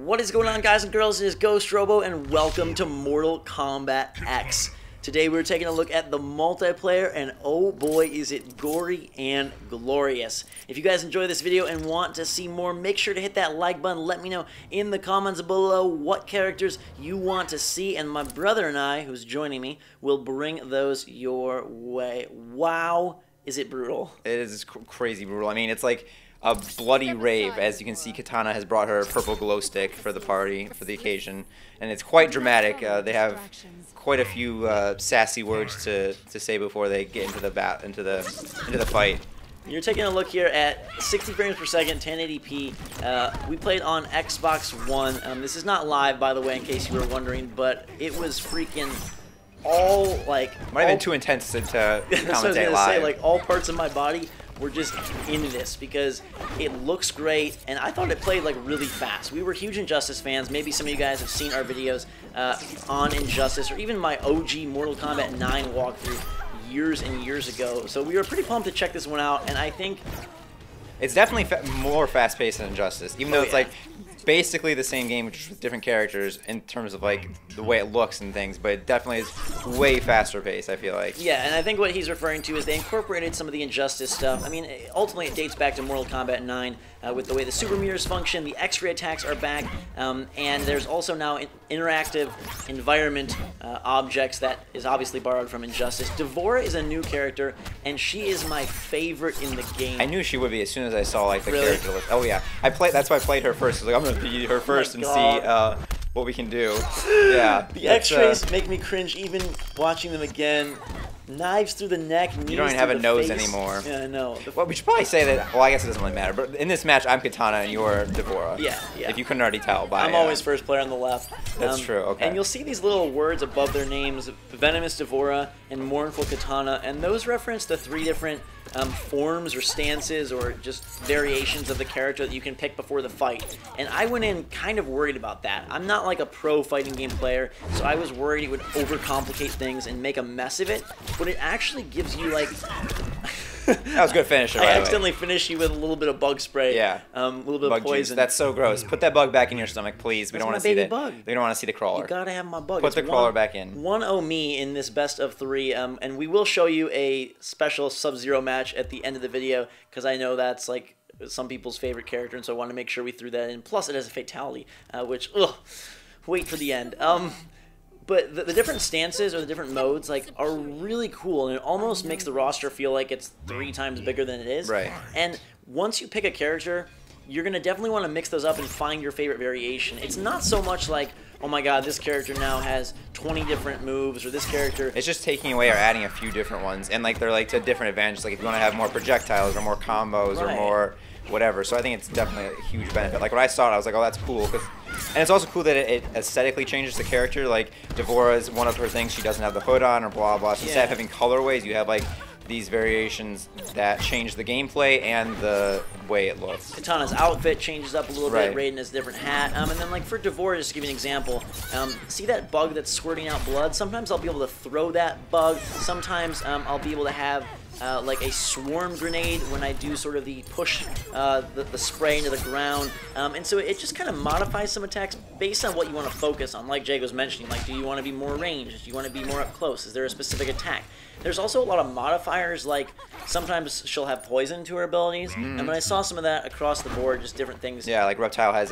What is going on, guys and girls? It is Ghost Robo, and welcome to Mortal Kombat X. Today we're taking a look at the multiplayer, and oh boy is it gory and glorious. If you guys enjoy this video and want to see more, make sure to hit that like button. Let me know in the comments below what characters you want to see, and my brother and I, who's joining me, will bring those your way. Wow, is it brutal. It is crazy brutal. I mean, it's like a bloody rave. As you can see, Katana has brought her purple glow stick for the party, for the occasion, and it's quite dramatic. They have quite a few sassy words to say before they get into the fight. You're taking a look here at 60 frames per second, 1080p. We played on Xbox One. This is not live, by the way, in case you were wondering, but it was freaking all like. Might have been too intense to that's what I was commentate gonna live. say. Like all parts of my body were just into this because it looks great, and I thought it played like really fast. We were huge Injustice fans. Maybe some of you guys have seen our videos on Injustice, or even my OG Mortal Kombat 9 walkthrough years and years ago. So we were pretty pumped to check this one out, and I think it's definitely more fast-paced than Injustice, even though it's like basically the same game with different characters in terms of like the way it looks and things, but it definitely is way faster paced, I feel like. Yeah, and I think what he's referring to is they incorporated some of the Injustice stuff. I mean, ultimately it dates back to Mortal Kombat 9 with the way the super mirrors function, the X-ray attacks are back, and there's also now interactive environment objects that is obviously borrowed from Injustice. D'Vorah is a new character, and she is my favorite in the game. I knew she would be as soon as I saw like the Really? character list. Oh yeah, that's why I played her first. I was like, I'm gonna be her first and see what we can do. Yeah. The X-rays make me cringe even watching them again. Knives through the neck, knees you don't even through have a the nose face. anymore. Yeah, I know. Well, we should probably say that. Well, I guess it doesn't really matter. But in this match, I'm Katana and you're D'Vorah. Yeah. If you couldn't already tell by. I'm always first player on the left. That's true. Okay. And you'll see these little words above their names: Venomous D'Vorah and Mournful Katana, and those reference the three different forms or stances or just variations of the character that you can pick before the fight. And I went in kind of worried about that. I'm not like a pro fighting game player, so I was worried it would overcomplicate things and make a mess of it, but it actually gives you like that was a good finish. I accidentally finished you with a little bit of bug spray. Yeah. A little bit bug of poison. Juice. That's so gross. Put that bug back in your stomach, please. We don't want to see that. Bug. We don't want to see the crawler. You gotta have my bug. Put the crawler back in. 1-0 me in this best of 3, and we will show you a special Sub-Zero match at the end of the video because I know that's like some people's favorite character, and so I want to make sure we threw that in. Plus, it has a fatality, which wait for the end. But the different stances or the different modes like are really cool, and it almost makes the roster feel like it's 3 times bigger than it is. Right. And once you pick a character, you're going to definitely want to mix those up and find your favorite variation. It's not so much like, oh my god, this character now has 20 different moves, or this character... It's just taking away or adding a few different ones, and like they're like to different advantages. Like if you want to have more projectiles or more combos or more whatever. So I think it's definitely a huge benefit. Like when I saw it, I was like, oh, that's cool. And it's also cool that it aesthetically changes the character. Like D'Vorah is one of her things, she doesn't have the hood on or blah blah. So instead of having colorways, you have like these variations that change the gameplay and the way it looks. Katana's outfit changes up a little bit. Raiden has a different hat. And then like for D'Vorah, just to give you an example, see that bug that's squirting out blood? Sometimes I'll be able to throw that bug. Sometimes I'll be able to have like a swarm grenade when I do sort of the push the spray into the ground. And so it just kind of modifies some attacks based on what you want to focus on. Like Jake was mentioning, like do you want to be more ranged? Do you want to be more up close? Is there a specific attack? There's also a lot of modifiers, like sometimes she'll have poison to her abilities, and when I saw some of that across the board, just different things. Yeah, like Reptile has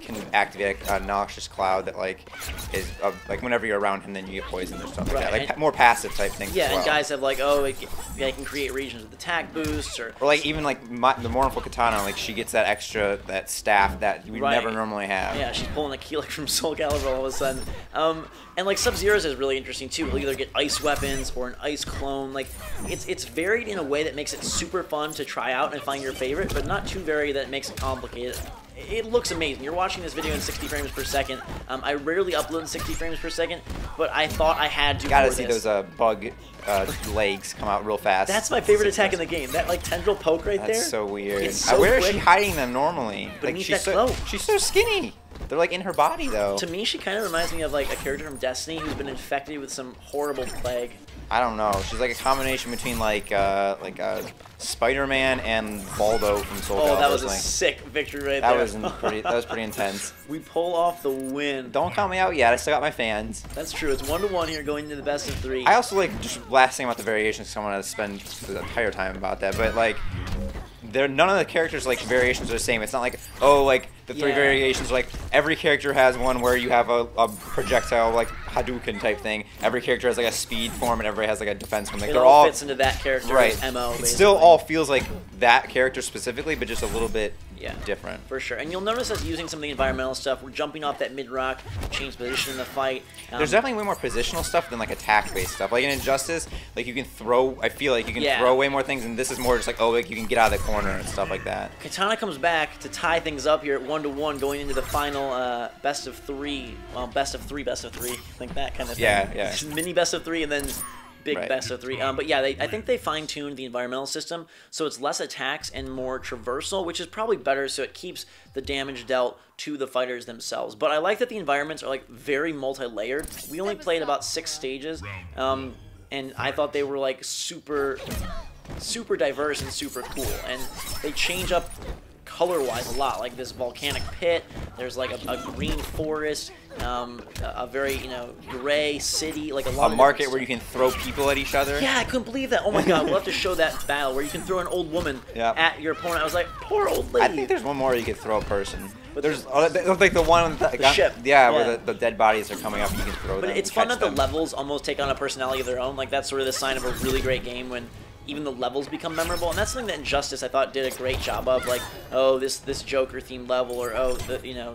can activate a noxious cloud that like is like whenever you're around him, then you get poisoned or something like that. Like more passive type things. Yeah, as well. and guys have like, oh, it can create regions with attack boosts, or like even like the Mournful Katana, like she gets that extra staff that you would never normally have. Yeah, she's pulling a key like from Soul Calibur all of a sudden. And like Sub-Zero's is really interesting too. He'll either get ice weapons or an ice clone. Like it's varied in a way that makes it super fun to try out and find your favorite, but not too varied that it makes it complicated. It looks amazing. You're watching this video in 60 frames per second. I rarely upload in 60 frames per second, but I thought I had to. You gotta see those bug legs come out real fast. That's my favorite attack in the game. That like tendril poke right there. That's so weird. It's so Where quick. is she hiding them normally? Beneath like, that glow. She's so skinny. They're like in her body though. To me, she kind of reminds me of like a character from Destiny who's been infected with some horrible plague. I don't know. She's like a combination between like Spider-Man and Baldo from Soul Calibur. Oh, that was a sick victory right there. That was pretty intense. We pull off the win. Don't count me out yet. I still got my fans. That's true. It's 1-1 here going into the best of 3. I also like just last thing about the variations. Because I want to spend the entire time about that, but like. None of the characters like variations are the same. It's not like like the 3 variations. Like every character has one where you have a projectile like Hadouken type thing. Every character has like a speed form and everybody has like a defense form. Like, it all fits into that character's MO. It still all feels like that character specifically, but just a little bit different. For sure. And you'll notice us using some of the environmental stuff. We're jumping off that mid-rock, change position in the fight. There's definitely way more positional stuff than like attack-based stuff. Like in Injustice, like you can throw. I feel like you can throw way more things, and this is more just like like you can get out of the corner and stuff like that. Katana comes back to tie things up here at 1-1, going into the final best of 3. Well, best of 3, like that kind of thing. Yeah. Mini best of 3, and then big best of 3. But yeah, I think they fine-tuned the environmental system, so it's less attacks and more traversal, which is probably better, so it keeps the damage dealt to the fighters themselves. But I like that the environments are like very multi-layered. We only played about 6 stages, and I thought they were like super diverse and super cool, and they change up color-wise a lot. Like this volcanic pit, there's like a green forest, a very gray city, like a market where you can throw people at each other. Yeah, I couldn't believe that. Oh my god, we'll have to show that battle where you can throw an old woman at your opponent. I was like, poor old lady. I think there's one more you could throw a person. But there's like the one with the ship. Yeah, where the dead bodies are coming up. You can throw them. But it's fun that the levels almost take on a personality of their own. Like that's sort of the sign of a really great game when even the levels become memorable, and that's something that Injustice I thought did a great job of. Like, this Joker themed level, or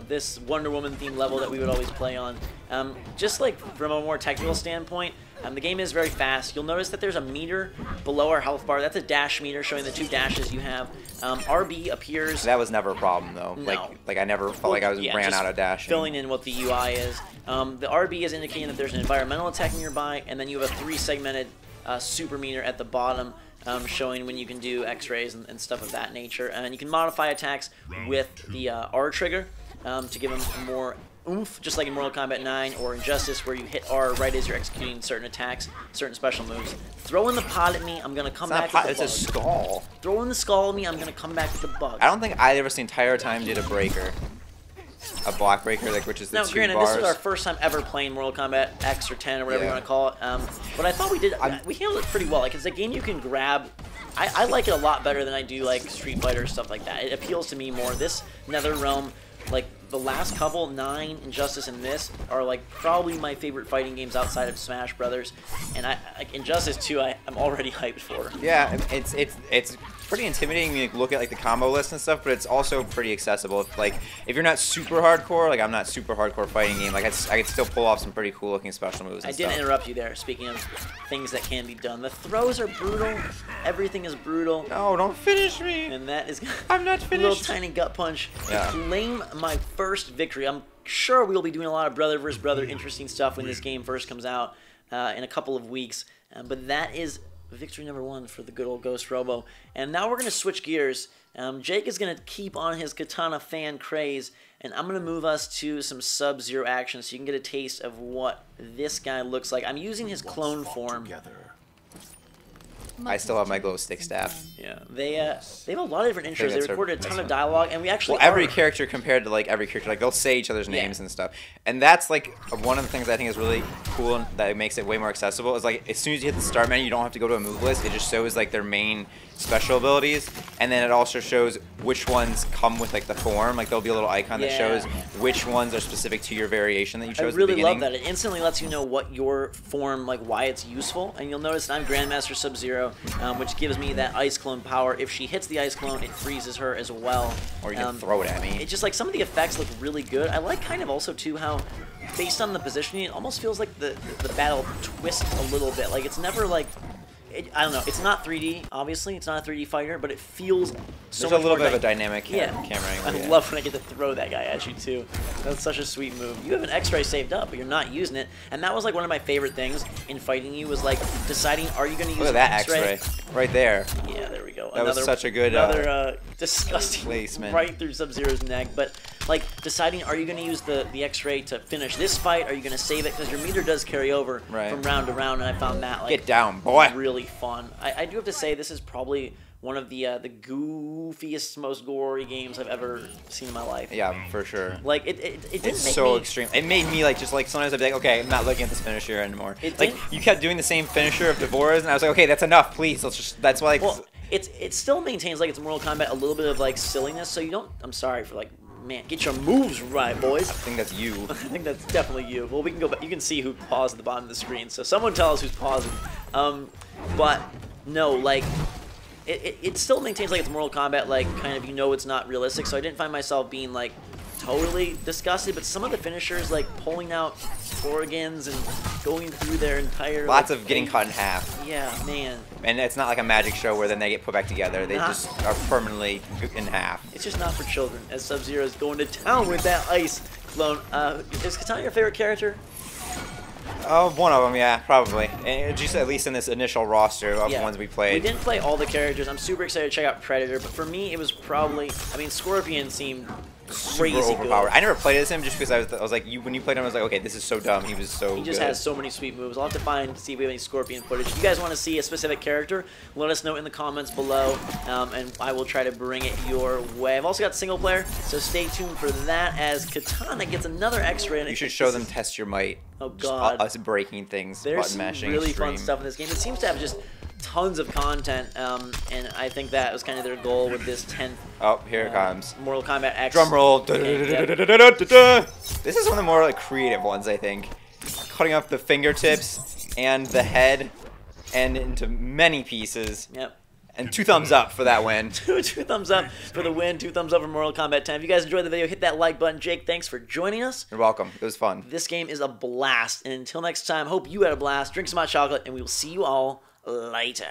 this Wonder Woman themed level that we would always play on. Just like from a more technical standpoint, the game is very fast. You'll notice that there's a meter below our health bar. That's a dash meter showing the 2 dashes you have. RB appears. That was never a problem though. No. Like I never felt like I ran out of dashing. Filling in what the UI is. The RB is indicating that there's an environmental attack nearby, and then you have a 3-segmented super meter at the bottom. Showing when you can do X-rays and stuff of that nature, and you can modify attacks with the R trigger to give them more oomph, just like in Mortal Kombat 9 or Injustice, where you hit R right as you're executing certain attacks, certain special moves. Throw in the pot at me, I'm gonna come back with the bug. It's a skull. Throw in the skull at me, I'm gonna come back with the bug. I don't think I ever the entire time did a breaker. A block breaker, like which is the 2 granted, bars. this was our first time ever playing Mortal Kombat X or 10 or whatever you want to call it. But I thought we handled it pretty well. Like it's a game you can grab. I like it a lot better than I do like Street Fighter, stuff like that. It appeals to me more. This NetherRealm, like the last couple, 9, Injustice, and this are like probably my favorite fighting games outside of Smash Brothers. And like Injustice 2, I'm already hyped for. Yeah, it's pretty intimidating when you look at like the combo list and stuff, but it's also pretty accessible. If you're not super hardcore, like I'm not super hardcore fighting game, like I could still pull off some pretty cool looking special moves. And I didn't interrupt you there. Speaking of things that can be done, the throws are brutal. Everything is brutal. No, don't finish me. And that is I'm not finished. A little tiny gut punch to claim my first victory. I'm sure we'll be doing a lot of brother versus brother interesting stuff when this game first comes out in a couple of weeks. But that is victory number 1 for the good old Ghost Robo. And now we're going to switch gears. Jake is going to keep on his Katana fan craze, and I'm going to move us to some Sub-Zero action so you can get a taste of what this guy looks like. I'm using his clone form. I still have my glow stick staff. Yeah, they have a lot of different intros. They recorded a ton of dialogue, and we actually every character compared to like every character, like they'll say each other's names and stuff, and that's like one of the things I think is really cool and that makes it way more accessible. Is like as soon as you hit the start menu, you don't have to go to a move list. It just shows like their main special abilities, and then it also shows which ones come with like the form. Like there'll be a little icon that shows which ones are specific to your variation that you chose. I really love that. It instantly lets you know what your form, like why it's useful, and you'll notice that I'm Grandmaster Sub-Zero, which gives me that ice clone power. If she hits the ice clone, it freezes her as well. Or you can throw it at me. It's just like some of the effects look really good. I like kind of also too how, based on the positioning, it almost feels like the battle twists a little bit. Like it's never like, I don't know. It's not 3D, obviously. It's not a 3D fighter, but it feels so There's a little bit of a dynamic camera angle. I love when I get to throw that guy at you, too. That's such a sweet move. You have an X-ray saved up, but you're not using it. And that was like one of my favorite things in fighting you was like deciding, are you going to use an X-ray? Look at that X-ray. Right there. Yeah, there we go. That was such a good disgusting placement. right through Sub-Zero's neck. But like deciding, are you going to use the X-ray to finish this fight? Are you going to save it? Because your meter does carry over from round to round, and I found that like get down, boy, really fun. I do have to say this is probably one of the goofiest, most gory games I've ever seen in my life. Yeah, for sure. Like it didn't it's make so me, extreme. It made me like just like sometimes I'd be like, okay, I'm not looking at this finisher anymore. Like you kept doing the same finisher of Devorah's, and I was like, okay, that's enough, please. Let's just. That's why. Like, well, it still maintains like it's Mortal Kombat a little bit of like silliness. So you don't. I'm sorry for like. Man, get your moves right, boys. I think that's you. I think that's definitely you. Well, we can go back. You can see who paused at the bottom of the screen. So someone tell us who's pausing. But no, like it still maintains like it's Mortal Kombat. Like kind of it's not realistic. So I didn't find myself being like totally disgusted. But some of the finishers like pulling out organs and going through their entire lots of getting cut in half. Yeah, man. And it's not like a magic show where then they get put back together. They just are permanently in half. It's just not for children. As Sub-Zero is going to town with that ice clone. Is Katana your favorite character? One of them, yeah, probably. And just at least in this initial roster of ones we played. We didn't play all the characters. I'm super excited to check out Predator, but for me, it was probably. I mean, Scorpion seemed crazy super overpowered. good. I never played as him just because I was like, when you played him, I was like, okay, this is so dumb. He was so. He just has so many sweet moves. I'll have to see if we have any Scorpion footage. If you guys want to see a specific character, let us know in the comments below, and I will try to bring it your way. I've also got single player, so stay tuned for that as Katana gets another X-ray. You should show them Test Your Might. Oh God! Us breaking things, There's button mashing, really extreme. fun stuff in this game. It seems to have just tons of content, and I think that was kind of their goal with this 10th. Oh, here it comes. Mortal Kombat X. Drum roll. This is one of the more like creative ones, I think. Cutting off the fingertips and the head, and into many pieces. Yep. And 2 thumbs up for that win. two thumbs up for the win. 2 thumbs up for Mortal Kombat 10. If you guys enjoyed the video, hit that like button. Jake, thanks for joining us. You're welcome. It was fun. This game is a blast. And until next time, hope you had a blast. Drink some hot chocolate, and we will see you all later.